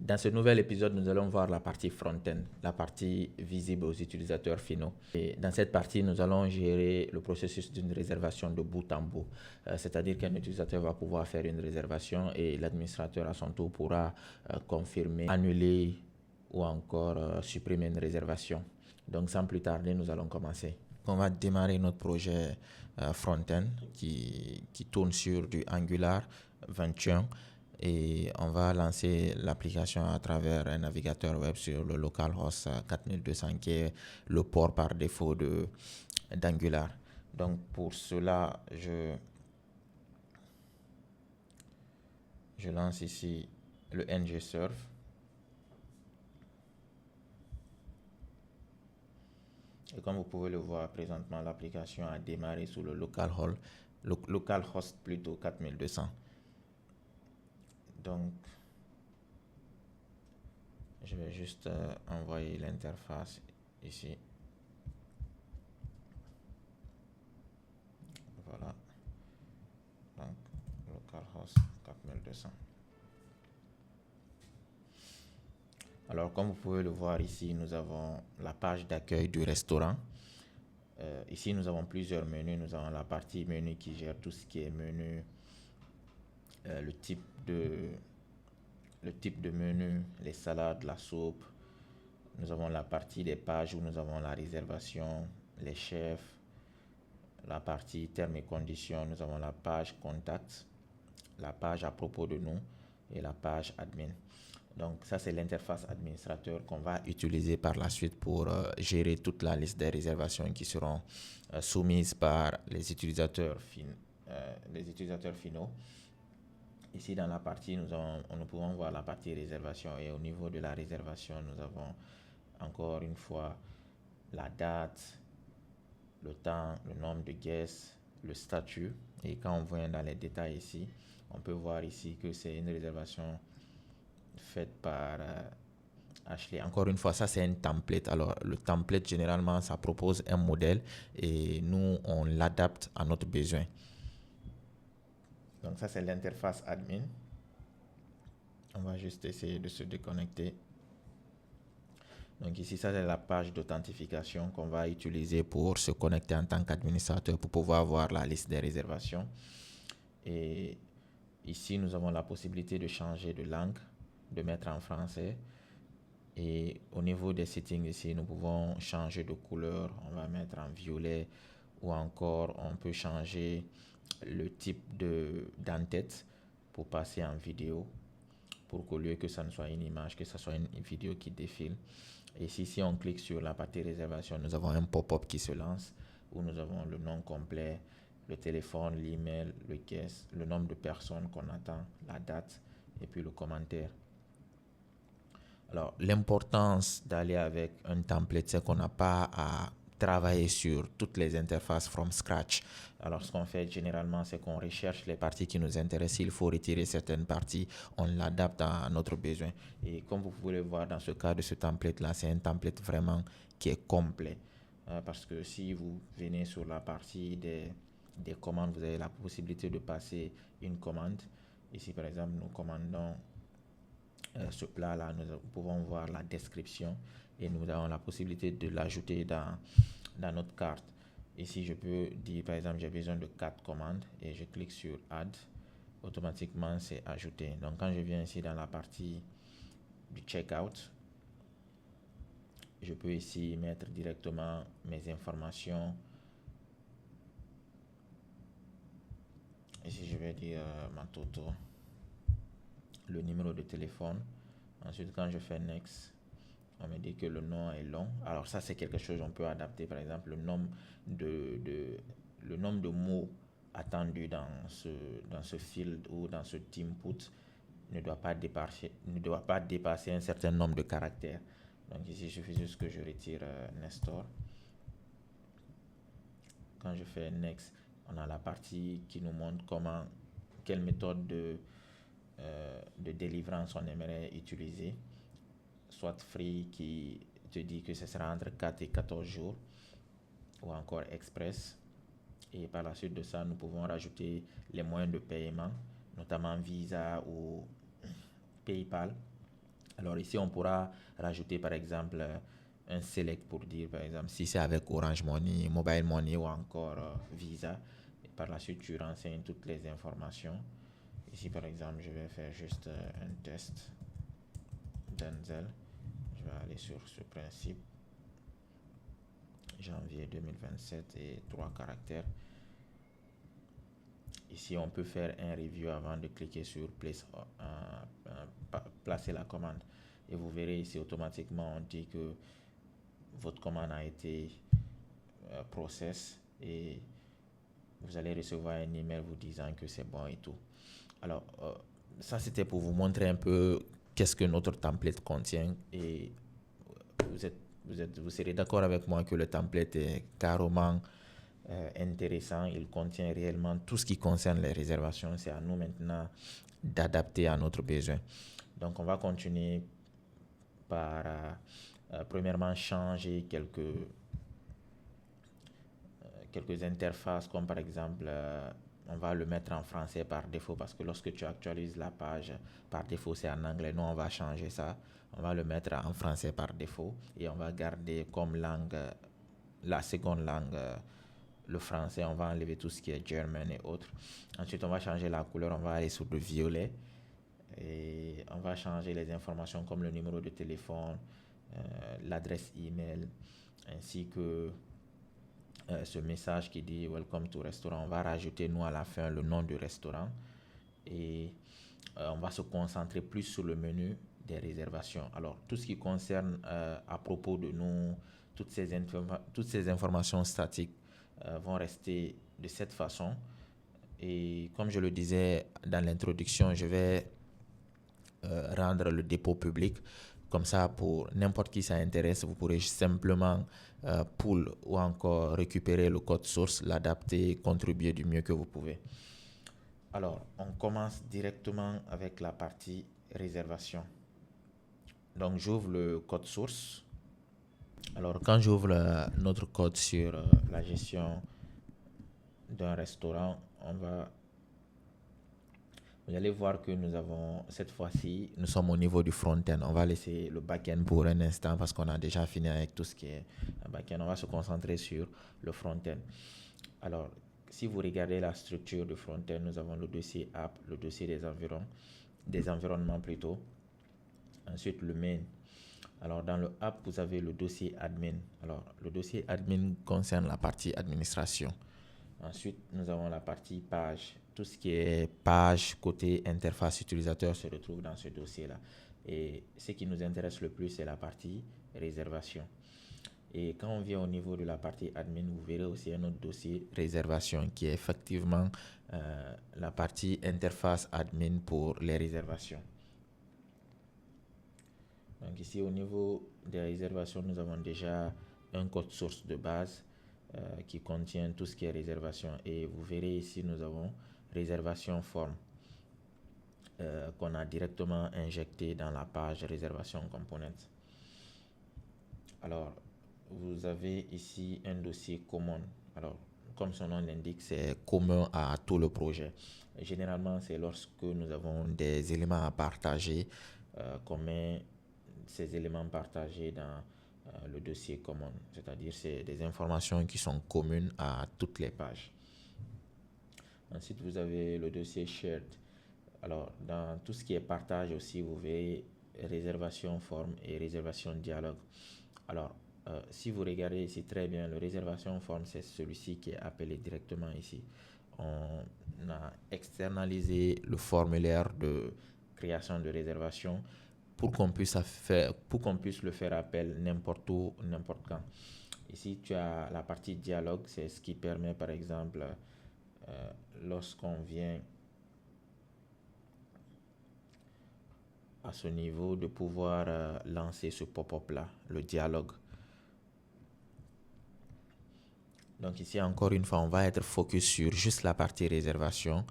Dans ce nouvel épisode, nous allons voir la partie front-end, la partie visible aux utilisateurs finaux. Et dans cette partie, nous allons gérer le processus d'une réservation de bout en bout. C'est-à-dire qu'un utilisateur va pouvoir faire une réservation et l'administrateur à son tour pourra confirmer, annuler ou encore supprimer une réservation. Donc sans plus tarder, nous allons commencer. On va démarrer notre projet front-end qui tourne sur du Angular 21 et on va lancer l'application à travers un navigateur web sur le localhost 4200 qui est le port par défaut d'Angular. Donc pour cela, je lance ici le ngserve. Et comme vous pouvez le voir présentement, l'application a démarré sous le localhost plutôt 4200. Donc, je vais juste envoyer l'interface ici. Voilà. Donc, localhost 4200. Alors, comme vous pouvez le voir ici, nous avons la page d'accueil du restaurant. Ici, nous avons plusieurs menus. Nous avons la partie menu qui gère tout ce qui est menu, le type de menu, les salades, la soupe. Nous avons la partie des pages où nous avons la réservation, les chefs, la partie termes et conditions. Nous avons la page contact, la page à propos de nous et la page admin. Donc ça, c'est l'interface administrateur qu'on va utiliser par la suite pour gérer toute la liste des réservations qui seront soumises par les utilisateurs finaux. Ici, dans la partie, nous pouvons voir la partie réservation et au niveau de la réservation, nous avons encore une fois la date, le temps, le nombre de guests, le statut. Et quand on vient dans les détails ici, on peut voir ici que c'est une réservation faite par Ashley. Encore une fois, ça c'est un template. Alors le template, généralement, ça propose un modèle et nous, on l'adapte à notre besoin. Donc ça c'est l'interface admin. On va juste essayer de se déconnecter. Donc ici, ça c'est la page d'authentification qu'on va utiliser pour se connecter en tant qu'administrateur pour pouvoir voir la liste des réservations. Et ici, nous avons la possibilité de changer de langue, de mettre en français. Et au niveau des settings ici, nous pouvons changer de couleur. On va mettre en violet ou encore on peut changer le type d'en-tête pour passer en vidéo, pour qu'au lieu que ça ne soit une image, que ça soit une vidéo qui défile. Et ici, si on clique sur la partie réservation, nous avons un pop-up qui se lance où nous avons le nom complet, le téléphone, l'email, le guest, le nombre de personnes qu'on attend, la date et puis le commentaire. Alors, l'importance d'aller avec un template, c'est qu'on n'a pas à travailler sur toutes les interfaces from scratch. Alors, ce qu'on fait généralement, c'est qu'on recherche les parties qui nous intéressent. S'il faut retirer certaines parties, on l'adapte à notre besoin. Et comme vous pouvez le voir dans ce cas de ce template-là, c'est un template vraiment qui est complet. Parce que si vous venez sur la partie des commandes, vous avez la possibilité de passer une commande. Ici, par exemple, nous commandons ce plat-là, nous pouvons voir la description et nous avons la possibilité de l'ajouter dans notre carte. Ici, je peux dire, par exemple, j'ai besoin de 4 commandes et je clique sur Add. Automatiquement, c'est ajouté. Donc, quand je viens ici dans la partie du checkout, je peux ici mettre directement mes informations. Ici, je vais dire ma toto, le numéro de téléphone. Ensuite, quand je fais Next, on me dit que le nom est long. Alors ça, c'est quelque chose qu'on peut adapter. Par exemple, le nombre de mots attendus dans ce field ou dans ce input ne doit pas dépasser un certain nombre de caractères. Donc ici, il suffit juste que je retire Nestor. Quand je fais Next, on a la partie qui nous montre quelle méthode de délivrance on aimerait utiliser. Soit free qui te dit que ce sera entre 4 et 14 jours ou encore express. Et par la suite de ça, nous pouvons rajouter les moyens de paiement, notamment Visa ou PayPal. Alors ici, on pourra rajouter par exemple un select pour dire par exemple si c'est avec Orange Money, Mobile Money ou encore Visa. Et par la suite, tu renseignes toutes les informations. Ici par exemple, je vais faire juste un test Denzel. Je vais aller sur ce principe. Janvier 2027 et 3 caractères. Ici, on peut faire un review avant de cliquer sur placer la commande. Et vous verrez ici, automatiquement, on dit que votre commande a été process et vous allez recevoir un email vous disant que c'est bon et tout. Alors, ça, c'était pour vous montrer un peu qu'est-ce que notre template contient. Et vous serez d'accord avec moi que le template est carrément intéressant. Il contient réellement tout ce qui concerne les réservations. C'est à nous maintenant d'adapter à notre besoin. Donc, on va continuer par premièrement changer quelques interfaces, comme par exemple on va le mettre en français par défaut parce que lorsque tu actualises la page par défaut c'est en anglais. Nous on va changer ça, on va le mettre en français par défaut et on va garder comme langue la seconde langue le français. On va enlever tout ce qui est German et autres. Ensuite on va changer la couleur, on va aller sur le violet et on va changer les informations comme le numéro de téléphone, l'adresse email ainsi que ce message qui dit Welcome to restaurant. On va rajouter nous à la fin le nom du restaurant et on va se concentrer plus sur le menu des réservations. Alors tout ce qui concerne à propos de nous, toutes ces informations statiques vont rester de cette façon. Et comme je le disais dans l'introduction, je vais rendre le dépôt public. Comme ça, pour n'importe qui ça intéresse, vous pourrez simplement pull ou encore récupérer le code source, l'adapter, contribuer du mieux que vous pouvez. Alors, on commence directement avec la partie réservation. Donc, j'ouvre le code source. Alors, quand j'ouvre notre code sur la gestion d'un restaurant, vous allez voir que nous avons, cette fois-ci, nous sommes au niveau du front-end. On va laisser le back-end pour un instant parce qu'on a déjà fini avec tout ce qui est back-end. On va se concentrer sur le front-end. Alors, si vous regardez la structure du front-end, nous avons le dossier app, le dossier des environnements plutôt. Ensuite, le main. Alors, dans le app, vous avez le dossier admin. Alors, le dossier admin concerne la partie administration. Ensuite, nous avons la partie page. Tout ce qui est page côté interface utilisateur se retrouve dans ce dossier-là. Et ce qui nous intéresse le plus, c'est la partie réservation. Et quand on vient au niveau de la partie admin, vous verrez aussi un autre dossier réservation qui est effectivement la partie interface admin pour les réservations. Donc ici, au niveau des réservations, nous avons déjà un code source de base qui contient tout ce qui est réservation. Et vous verrez ici, nous avons réservation form qu'on a directement injecté dans la page réservation component. Alors, vous avez ici un dossier common. Alors, comme son nom l'indique, c'est commun à tout le projet. Et généralement, c'est lorsque nous avons des éléments à partager qu'on met ces éléments partagés dans le dossier common. C'est-à-dire, c'est des informations qui sont communes à toutes les pages. Ensuite, vous avez le dossier shared. Alors, dans tout ce qui est partage aussi, vous verrez réservation form et réservation dialogue. Alors, si vous regardez ici très bien, le réservation form, c'est celui-ci qui est appelé directement ici. On a externalisé le formulaire de création de réservation pour qu'on puisse le faire appel n'importe où, n'importe quand. Ici, tu as la partie dialogue, c'est ce qui permet, par exemple, lorsqu'on vient à ce niveau, de pouvoir lancer ce pop-up là, le dialogue. Donc ici, encore une fois, on va être focus sur juste la partie réservation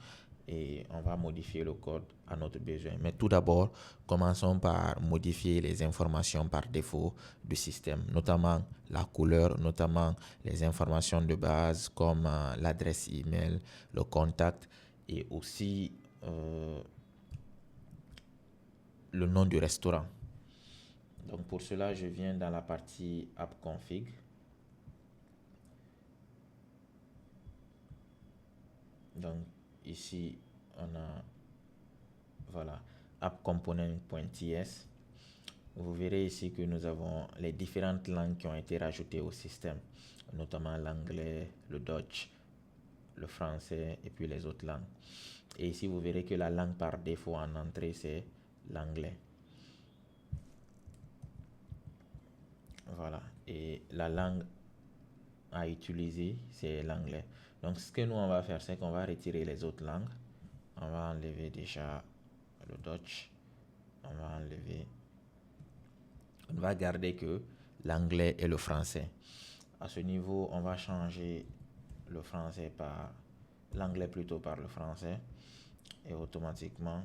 et on va modifier le code à notre besoin. Mais tout d'abord, commençons par modifier les informations par défaut du système, notamment la couleur, notamment les informations de base comme l'adresse email, le contact et aussi le nom du restaurant. Donc pour cela, je viens dans la partie app config. Donc ici, on a, voilà, app component.ts. Vous verrez ici que nous avons les différentes langues qui ont été rajoutées au système, notamment l'anglais, le Dutch, le français et puis les autres langues. Et ici, vous verrez que la langue par défaut en entrée, c'est l'anglais. Voilà. Et la langue à utiliser, c'est l'anglais. Donc, ce que nous, on va faire, c'est qu'on va retirer les autres langues. On va enlever déjà le Dutch. On va enlever... On va garder que l'anglais et le français. À ce niveau, on va changer le français par... l'anglais plutôt par le français. Et automatiquement,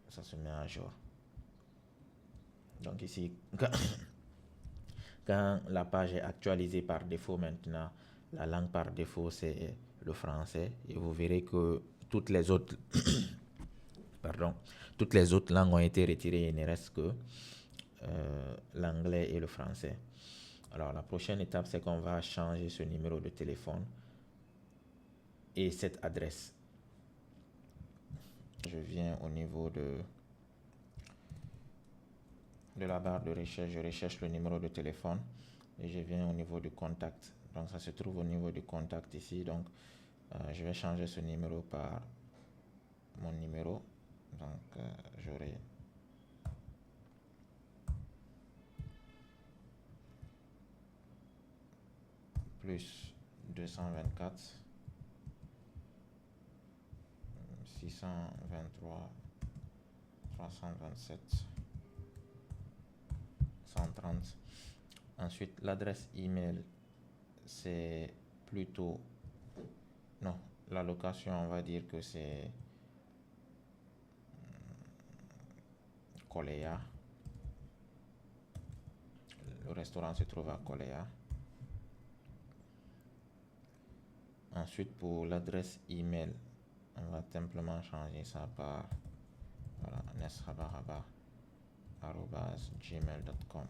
ça se met à jour. Donc ici, quand la page est actualisée par défaut maintenant, la langue par défaut c'est le français. Et vous verrez que toutes les autres, toutes les autres langues ont été retirées. Il ne reste que l'anglais et le français. Alors la prochaine étape, c'est qu'on va changer ce numéro de téléphone et cette adresse. Je viens au niveau de la barre de recherche, je recherche le numéro de téléphone et je viens au niveau du contact. Donc ça se trouve au niveau du contact ici. Donc je vais changer ce numéro par mon numéro. Donc j'aurai plus 224 623 327 130. Ensuite, l'adresse email, c'est plutôt... Non, la location, on va dire que c'est Coléa. Le restaurant se trouve à Coléa. Ensuite, pour l'adresse email, on va simplement changer ça par voilà, nesrabaraba@gmail.com.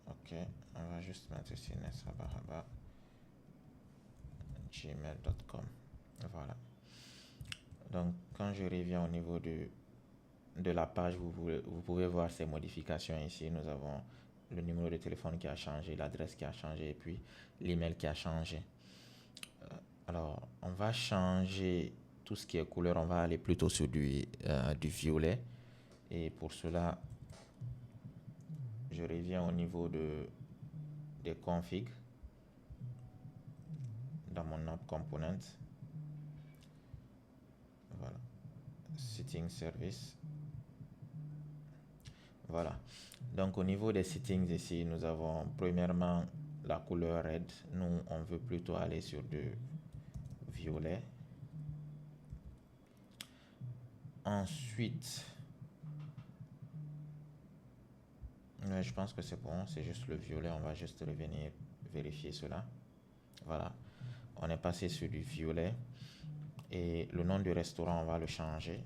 Ok, on va juste mettre ici nesrabaraba@gmail.com. Voilà. Donc, quand je reviens au niveau de la page, vous pouvez voir ces modifications ici. Nous avons le numéro de téléphone qui a changé, l'adresse qui a changé et puis l'email qui a changé. Alors, on va changer tout ce qui est couleur. On va aller plutôt sur du violet. Et pour cela, je reviens au niveau des configs dans mon app component. Voilà. Setting service. Voilà. Donc au niveau des settings ici, nous avons premièrement la couleur red. Nous, on veut plutôt aller sur du violet. Ensuite, je pense que c'est bon, c'est juste le violet. On va juste revenir vérifier cela. Voilà. On est passé sur du violet. Et le nom du restaurant, on va le changer.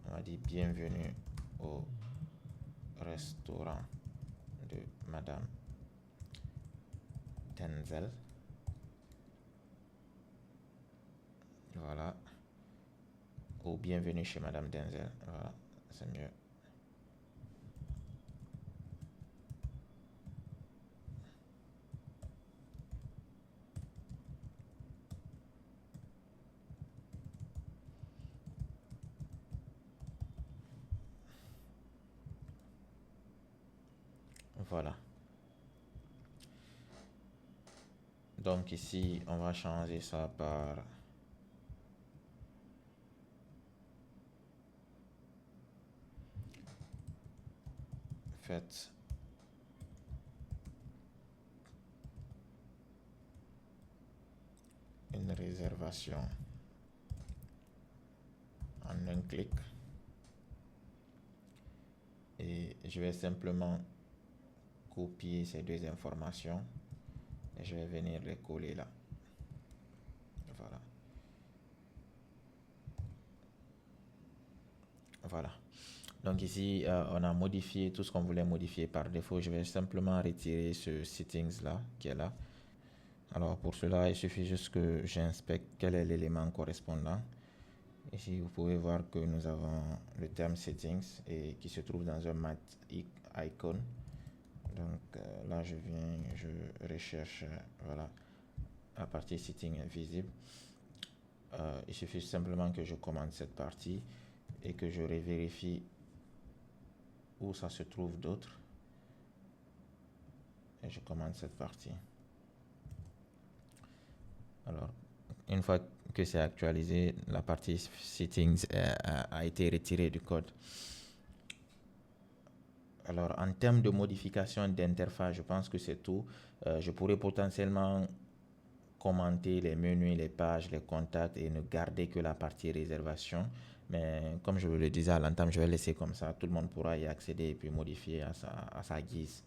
On va dire bienvenue au restaurant de Madame Denzel. Voilà. Ou bienvenue chez Madame Denzel. Voilà, c'est mieux. Voilà. Donc ici, on va changer ça par faites réservation en un clic. Et je vais simplement copier ces deux informations et je vais venir les coller là. Voilà. Voilà. Donc ici, on a modifié tout ce qu'on voulait modifier par défaut. Je vais simplement retirer ce settings là qui est là. Alors pour cela, il suffit juste que j'inspecte quel est l'élément correspondant. Ici, vous pouvez voir que nous avons le terme settings et qui se trouve dans un mat icon. Donc là, je recherche, voilà, la partie setting est visible. Il suffit simplement que je commande cette partie et que je vérifie où ça se trouve d'autre. Et je commande cette partie. Alors, une fois que c'est actualisé, la partie settings a été retirée du code. Alors, en termes de modification d'interface, je pense que c'est tout. Je pourrais potentiellement commenter les menus, les pages, les contacts et ne garder que la partie réservation. Mais comme je le disais à l'entame, je vais laisser comme ça. Tout le monde pourra y accéder et puis modifier à sa guise.